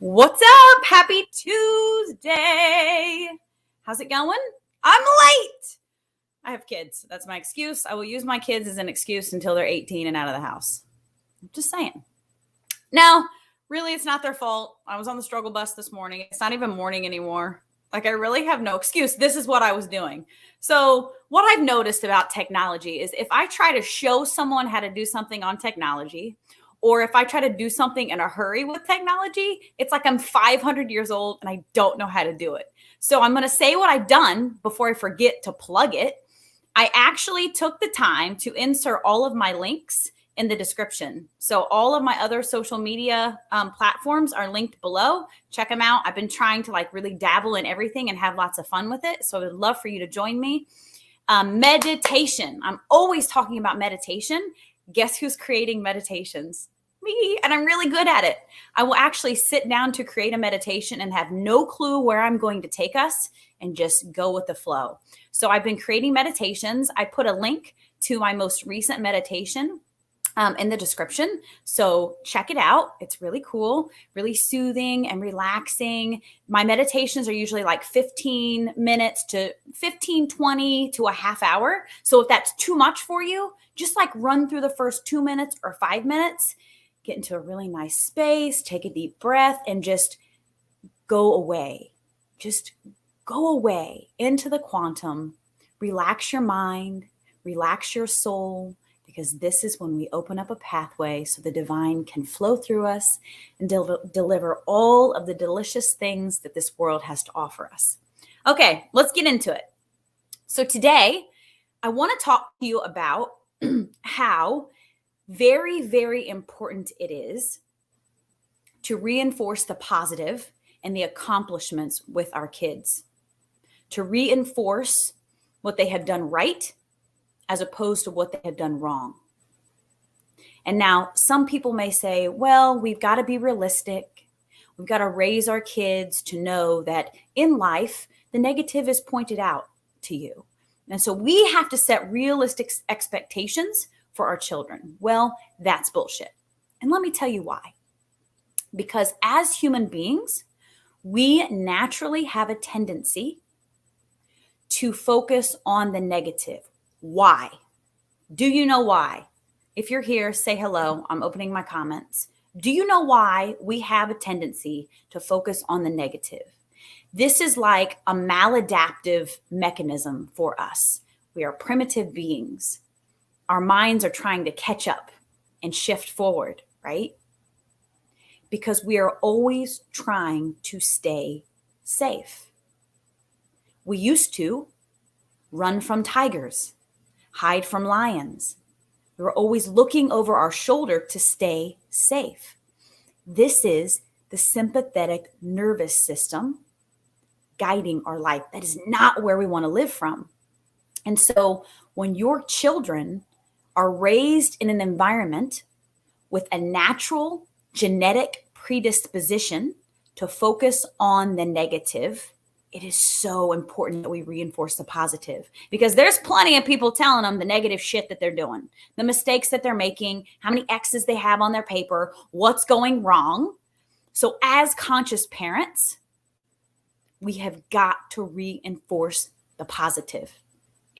What's up? Happy Tuesday. How's it going? I'm late. I have kids. That's my excuse. I will use my kids as an excuse until they're 18 and out of the house. I'm just saying. Now, really, it's not their fault. I was on the struggle bus this morning. It's not even morning anymore. Like, I really have no excuse. This is what I was doing. So what I've noticed about technology is if I try to show someone how to do something on technology, or if I try to do something in a hurry with technology, it's like I'm 500 years old and I don't know how to do it. So I'm going to say what I've done before I forget to plug it. I actually took the time to insert all of my links in the description. So all of my other social media platforms are linked below. Check them out. I've been trying to really dabble in everything and have lots of fun with it. So I would love for you to join me. Meditation. I'm always talking about meditation. Guess who's creating meditations? Me. And I'm really good at it. I will actually sit down to create a meditation and have no clue where I'm going to take us and just go with the flow. So I've been creating meditations. I put a link to my most recent meditation in the description. So check it out. It's really cool, really soothing and relaxing. My meditations are usually like 15 minutes to 15, 20 to a half hour. So if that's too much for you, just run through the first 2 minutes or 5 minutes, get into a really nice space, take a deep breath, and just go away. Just go away into the quantum, relax your mind, relax your soul, because this is when we open up a pathway so the divine can flow through us and deliver all of the delicious things that this world has to offer us. Okay, let's get into it. So today, I want to talk to you about how very, very important it is to reinforce the positive and the accomplishments with our kids, to reinforce what they have done right as opposed to what they have done wrong. And now some people may say, well, we've got to be realistic. We've got to raise our kids to know that in life, the negative is pointed out to you. And so we have to set realistic expectations for our children. Well, that's bullshit. And let me tell you why. Because as human beings, we naturally have a tendency to focus on the negative. Why? Do you know why? If you're here, say hello. I'm opening my comments. Do you know why we have a tendency to focus on the negative? This is like a maladaptive mechanism for us. We are primitive beings. Our minds are trying to catch up and shift forward, right? Because we are always trying to stay safe. We used to run from tigers, hide from lions. We were always looking over our shoulder to stay safe. This is the sympathetic nervous system guiding our life. That is not where we want to live from. And so when your children are raised in an environment with a natural genetic predisposition to focus on the negative, it is so important that we reinforce the positive, because there's plenty of people telling them the negative shit that they're doing, the mistakes that they're making, how many X's they have on their paper, what's going wrong. So as conscious parents, we have got to reinforce the positive.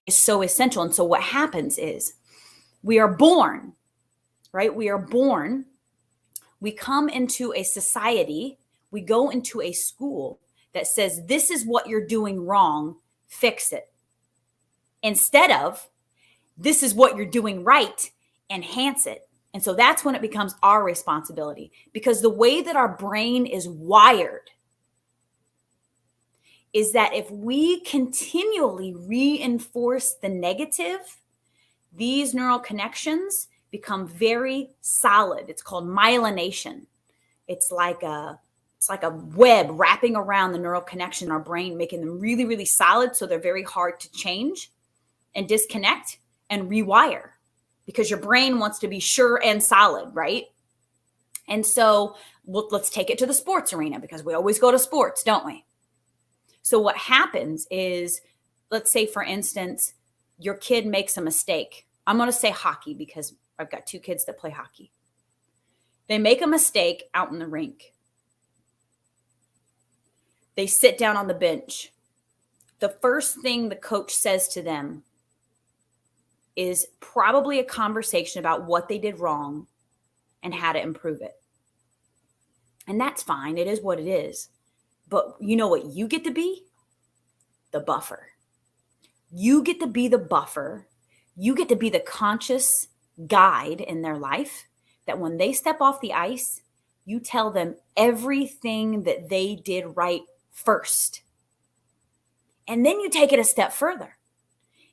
It's so essential. And so what happens is we are born, right? We are born. We come into a society. We go into a school that says, this is what you're doing wrong, fix it. Instead of, this is what you're doing right, enhance it. And so that's when it becomes our responsibility, because the way that our brain is wired is that if we continually reinforce the negative, these neural connections become very solid. It's called myelination. It's like a web wrapping around the neural connection in our brain, making them really, really solid. So they're very hard to change and disconnect and rewire, because your brain wants to be sure and solid, right? And so let's take it to the sports arena, because we always go to sports, don't we? So what happens is, let's say, for instance, your kid makes a mistake. I'm going to say hockey because I've got 2 kids that play hockey. They make a mistake out in the rink. They sit down on the bench. The first thing the coach says to them is probably a conversation about what they did wrong and how to improve it. And that's fine. It is what it is. But you know what you get to be? The buffer. You get to be the buffer. You get to be the conscious guide in their life, that when they step off the ice, you tell them everything that they did right first. And then you take it a step further.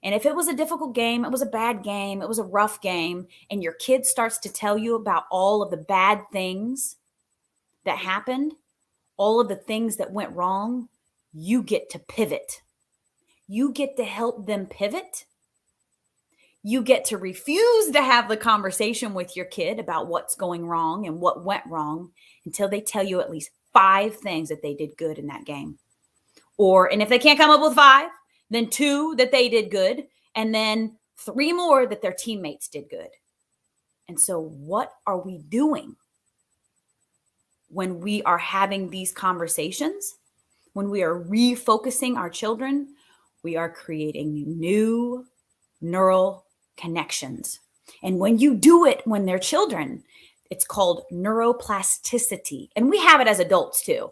And if it was a difficult game, it was a bad game, it was a rough game, and your kid starts to tell you about all of the bad things that happened, all of the things that went wrong, you get to pivot. You get to help them pivot. You get to refuse to have the conversation with your kid about what's going wrong and what went wrong until they tell you at least 5 things that they did good in that game. And if they can't come up with 5, then 2 that they did good, and then 3 more that their teammates did good. And so what are we doing when we are having these conversations? When we are refocusing our children, we are creating new neural connections. And when you do it when they're children, it's called neuroplasticity. And we have it as adults too.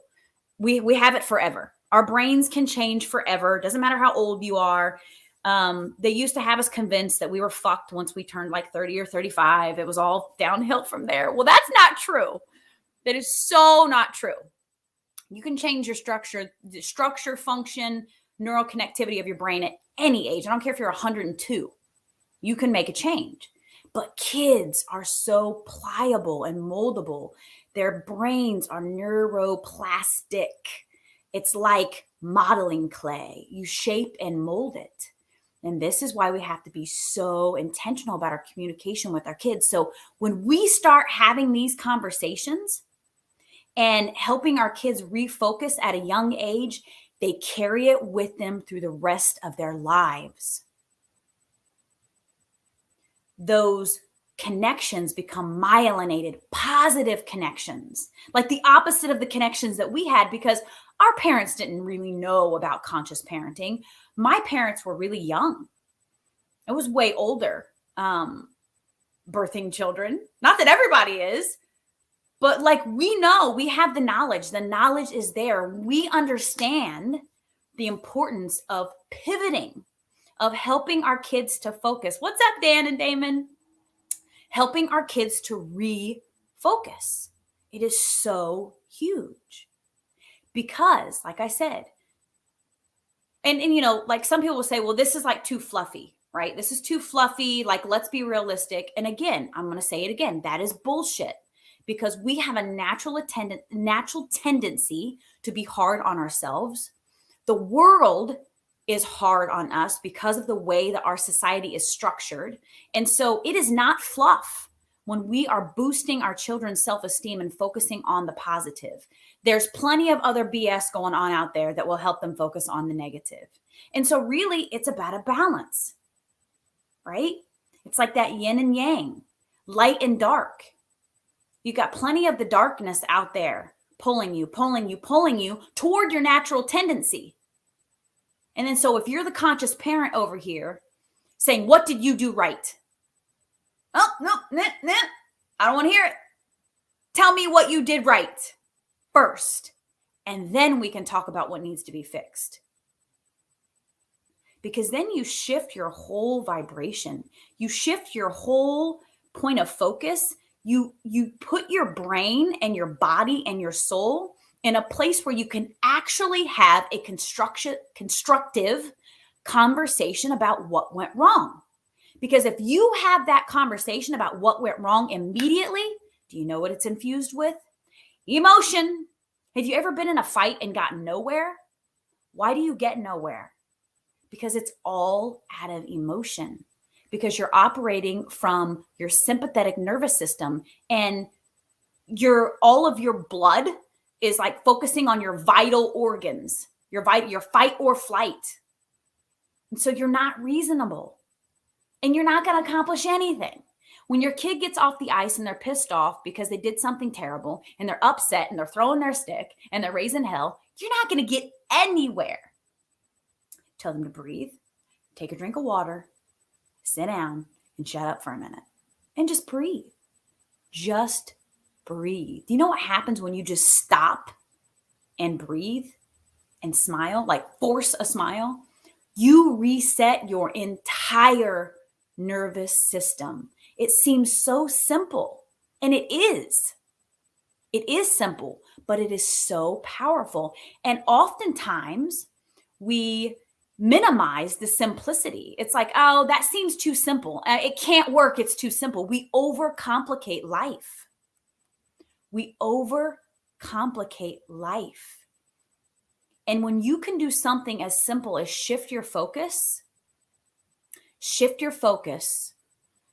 We have it forever. Our brains can change forever. Doesn't matter how old you are. They used to have us convinced that we were fucked once we turned like 30 or 35. It was all downhill from there. Well, that's not true. That is so not true. You can change your structure, function, neural connectivity of your brain at any age. I don't care if you're 102. You can make a change. But kids are so pliable and moldable. Their brains are neuroplastic. It's like modeling clay. You shape and mold it. And this is why we have to be so intentional about our communication with our kids. So when we start having these conversations and helping our kids refocus at a young age, they carry it with them through the rest of their lives. Those connections become myelinated, positive connections, like the opposite of the connections that we had, because our parents didn't really know about conscious parenting. My parents were really young. I was way older, birthing children. Not that everybody is, but like we know, we have the knowledge. The knowledge is there. We understand the importance of pivoting, of helping our kids to focus. What's up, Dan and Damon? Helping our kids to refocus. It is so huge. Because, like I said, and you know, like some people will say, well, this is like too fluffy, right? This is too fluffy. Like, let's be realistic. And again, I'm going to say it again. That is bullshit, because we have a natural tendency to be hard on ourselves. The world is hard on us because of the way that our society is structured. And so it is not fluff when we are boosting our children's self-esteem and focusing on the positive. There's plenty of other BS going on out there that will help them focus on the negative. And so really, it's about a balance, right? It's like that yin and yang, light and dark. You got plenty of the darkness out there pulling you toward your natural tendency. And then so if you're the conscious parent over here saying, what did you do right? Oh, no, I don't want to hear it. Tell me what you did right first, and then we can talk about what needs to be fixed. Because then you shift your whole vibration. You shift your whole point of focus. You put your brain and your body and your soul in a place where you can actually have a constructive conversation about what went wrong. Because if you have that conversation about what went wrong immediately, do you know what it's infused with? Emotion. Have you ever been in a fight and gotten nowhere? Why do you get nowhere? Because it's all out of emotion. Because you're operating from your sympathetic nervous system, and all of your blood is like focusing on your vital organs, your fight or flight. And so you're not reasonable, and you're not going to accomplish anything. When your kid gets off the ice and they're pissed off because they did something terrible and they're upset and they're throwing their stick and they're raising hell, you're not going to get anywhere. Tell them to breathe, take a drink of water, sit down, and shut up for a minute. And just breathe. Just breathe. Do you know what happens when you just stop and breathe and smile, like force a smile? You reset your entire nervous system. It seems so simple, and it is. It is simple, but it is so powerful. And oftentimes we minimize the simplicity. It's like, oh, that seems too simple. It can't work. It's too simple. We overcomplicate life. We overcomplicate life. And when you can do something as simple as shift your focus,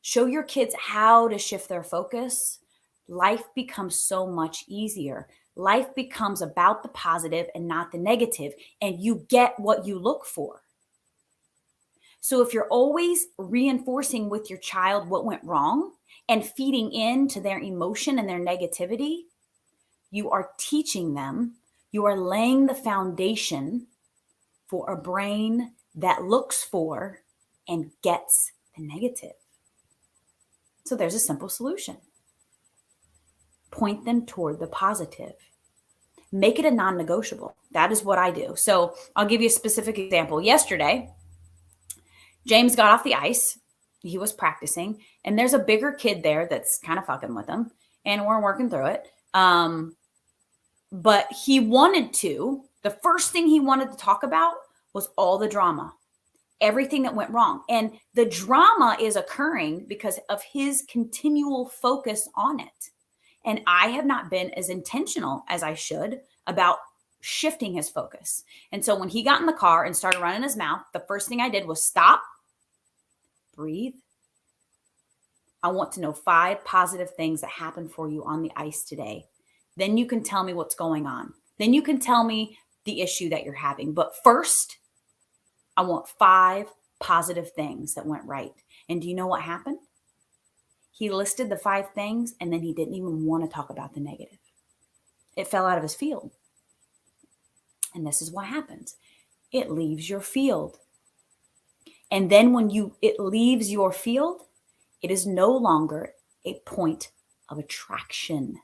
show your kids how to shift their focus, life becomes so much easier. Life becomes about the positive and not the negative, and you get what you look for. So if you're always reinforcing with your child what went wrong and feeding into their emotion and their negativity, you are teaching them, you are laying the foundation for a brain that looks for and gets the negative. So there's a simple solution. Point them toward the positive. Make it a non-negotiable. That is what I do. So I'll give you a specific example. Yesterday, James got off the ice. He was practicing, and there's a bigger kid there that's kind of fucking with him, and we're working through it. But he wanted to, the first thing he wanted to talk about was all the drama, everything that went wrong. And the drama is occurring because of his continual focus on it. And I have not been as intentional as I should about shifting his focus. And so when he got in the car and started running his mouth, the first thing I did was stop, breathe. I want to know 5 positive things that happened for you on the ice today. Then you can tell me what's going on. Then you can tell me the issue that you're having. But first, I want 5 positive things that went right. And do you know what happened? He listed the 5 things, and then he didn't even want to talk about the negative. It fell out of his field. And this is what happens. It leaves your field. And then when it leaves your field, it is no longer a point of attraction.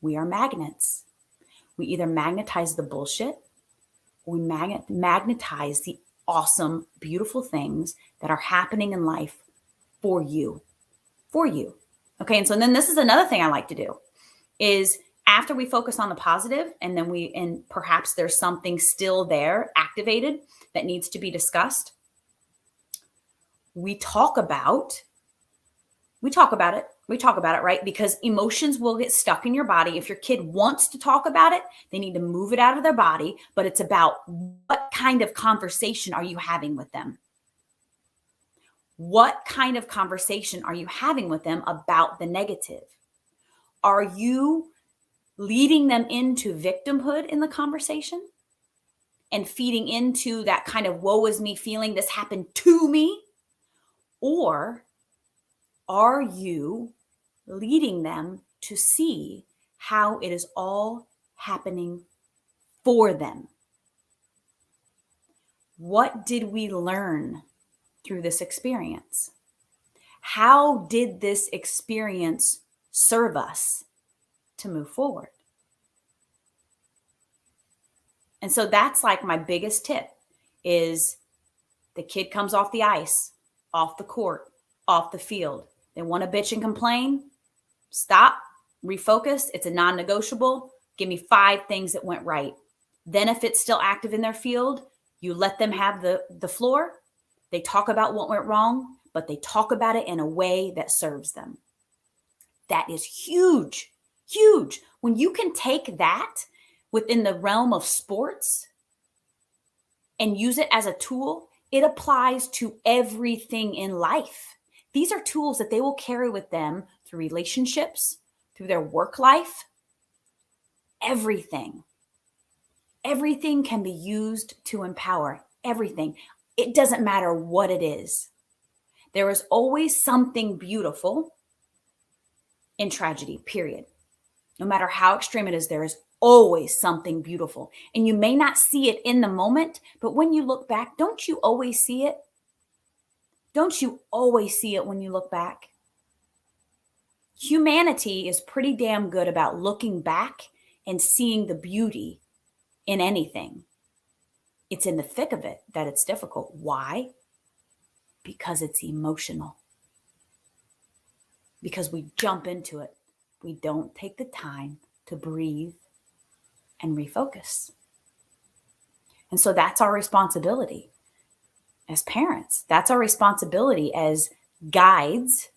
We are magnets. We either magnetize the bullshit, or we magnetize the awesome, beautiful things that are happening in life for you. Okay. And so then this is another thing I like to do is after we focus on the positive, and then perhaps there's something still there activated that needs to be discussed. We talk about it, right? Because emotions will get stuck in your body. If your kid wants to talk about it, they need to move it out of their body, but it's about what kind of conversation are you having with them? What kind of conversation are you having with them about the negative? Are you leading them into victimhood in the conversation and feeding into that kind of woe is me feeling, this happened to me? Or are you leading them to see how it is all happening for them? What did we learn through this experience? How did this experience serve us to move forward? And so that's like my biggest tip is the kid comes off the ice, off the court, off the field. They want to bitch and complain. Stop, refocus. It's a non-negotiable. Give me 5 things that went right. Then if it's still active in their field, you let them have the floor. They talk about what went wrong, but they talk about it in a way that serves them. That is huge, huge. When you can take that within the realm of sports and use it as a tool, it applies to everything in life. These are tools that they will carry with them through relationships, through their work life, everything. Everything can be used to empower everything. It doesn't matter what it is. There is always something beautiful in tragedy, period. No matter how extreme it is, there is always something beautiful. And you may not see it in the moment, but when you look back, don't you always see it? Don't you always see it when you look back? Humanity is pretty damn good about looking back and seeing the beauty in anything. It's in the thick of it that it's difficult. Why? Because it's emotional. Because we jump into it. We don't take the time to breathe and refocus. And so that's our responsibility as parents. That's our responsibility as guides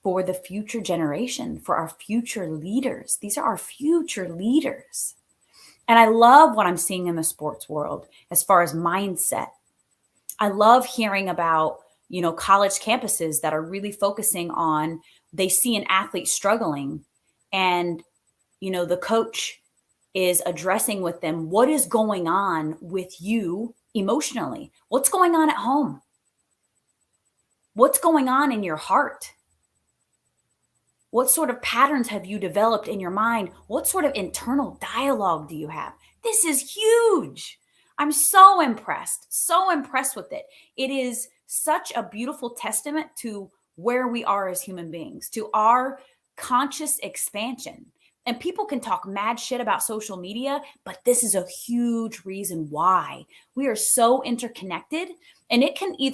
for the future generation, for our future leaders. These are our future leaders. And I love what I'm seeing in the sports world as far as mindset. I love hearing about, college campuses that are really focusing on, they see an athlete struggling and, the coach is addressing with them, what is going on with you emotionally? What's going on at home? What's going on in your heart? What sort of patterns have you developed in your mind? What sort of internal dialogue do you have? This is huge. I'm so impressed with it. It is such a beautiful testament to where we are as human beings, to our conscious expansion. And people can talk mad shit about social media, but this is a huge reason why. We are so interconnected, and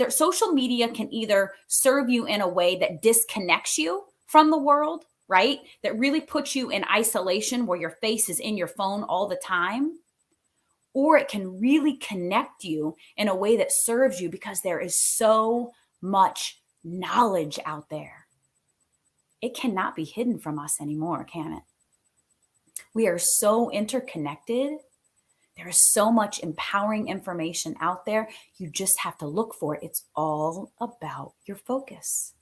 social media can either serve you in a way that disconnects you from the world, right? That really puts you in isolation where your face is in your phone all the time. Or it can really connect you in a way that serves you because there is so much knowledge out there. It cannot be hidden from us anymore, can it? We are so interconnected. There is so much empowering information out there. You just have to look for it. It's all about your focus.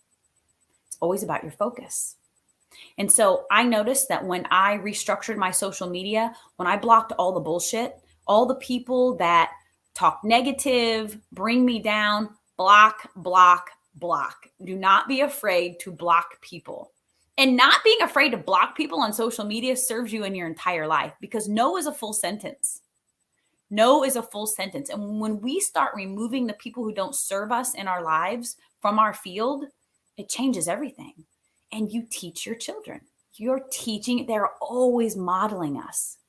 It's always about your focus. And so I noticed that when I restructured my social media, when I blocked all the bullshit, all the people that talk negative, bring me down, block, block, block. Do not be afraid to block people. And not being afraid to block people on social media serves you in your entire life, because no is a full sentence. No is a full sentence. And when we start removing the people who don't serve us in our lives from our field, it changes everything. And you teach your children. You're teaching, they're always modeling us.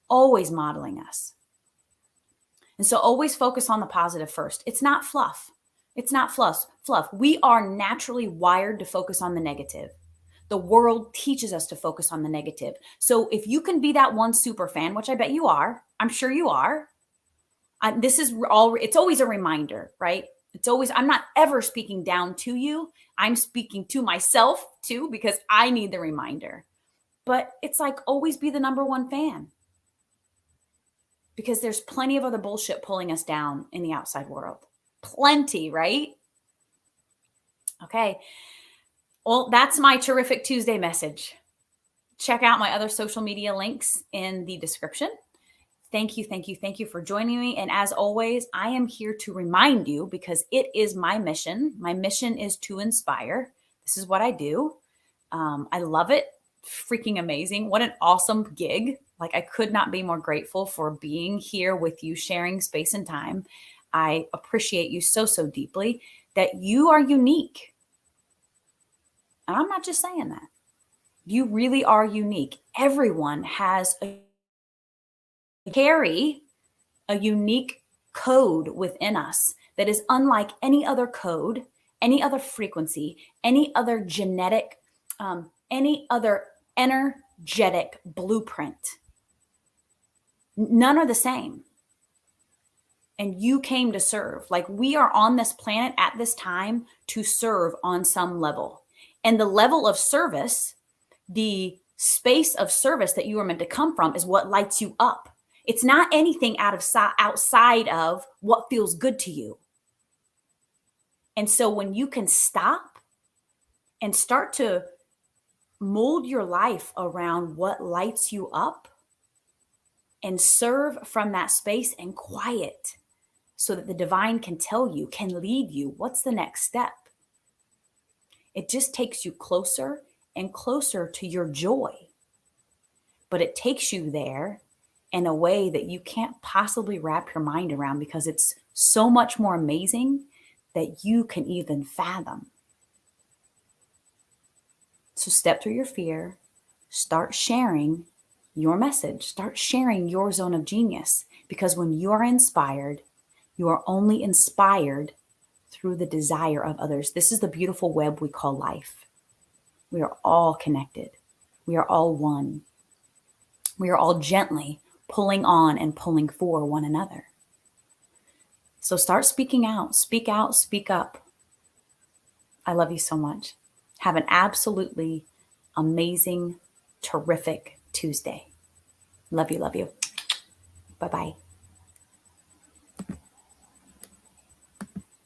Always modeling us. And so always focus on the positive first. It's not fluff. It's not fluff. We are naturally wired to focus on the negative. The world teaches us to focus on the negative. So if you can be that one super fan, which I bet you are, I'm sure you are. It's always a reminder, right? I'm not ever speaking down to you. I'm speaking to myself too, because I need the reminder. But it's like, always be the number one fan. Because there's plenty of other bullshit pulling us down in the outside world. Plenty, right? Okay. Well, that's my Terrific Tuesday message. Check out my other social media links in the description. Thank you for joining me. And as always, I am here to remind you, because it is my mission. My mission is to inspire. This is what I do. I love it. Freaking amazing. What an awesome gig. Like, I could not be more grateful for being here with you, sharing space and time. I appreciate you so, so deeply, that you are unique. And I'm not just saying that. You really are unique. Everyone has carry a unique code within us that is unlike any other code, any other frequency, any other genetic, any other energetic blueprint. None are the same. And you came to serve. Like, we are on this planet at this time to serve on some level. And the level of service, the space of service that you are meant to come from, is what lights you up. It's not anything outside of what feels good to you. And so when you can stop and start to mold your life around what lights you up and serve from that space and quiet, so that the divine can tell you, can lead you, what's the next step? It just takes you closer and closer to your joy. But it takes you there in a way that you can't possibly wrap your mind around, because it's so much more amazing that you can even fathom. So step through your fear, start sharing your message, start sharing your zone of genius, because when you are inspired, you are only inspired through the desire of others. This is the beautiful web we call life. We are all connected. We are all one. We are all gently pulling on and pulling for one another. So start speaking out, speak up. I love you so much. Have an absolutely amazing, terrific Tuesday. Love you. Bye-bye.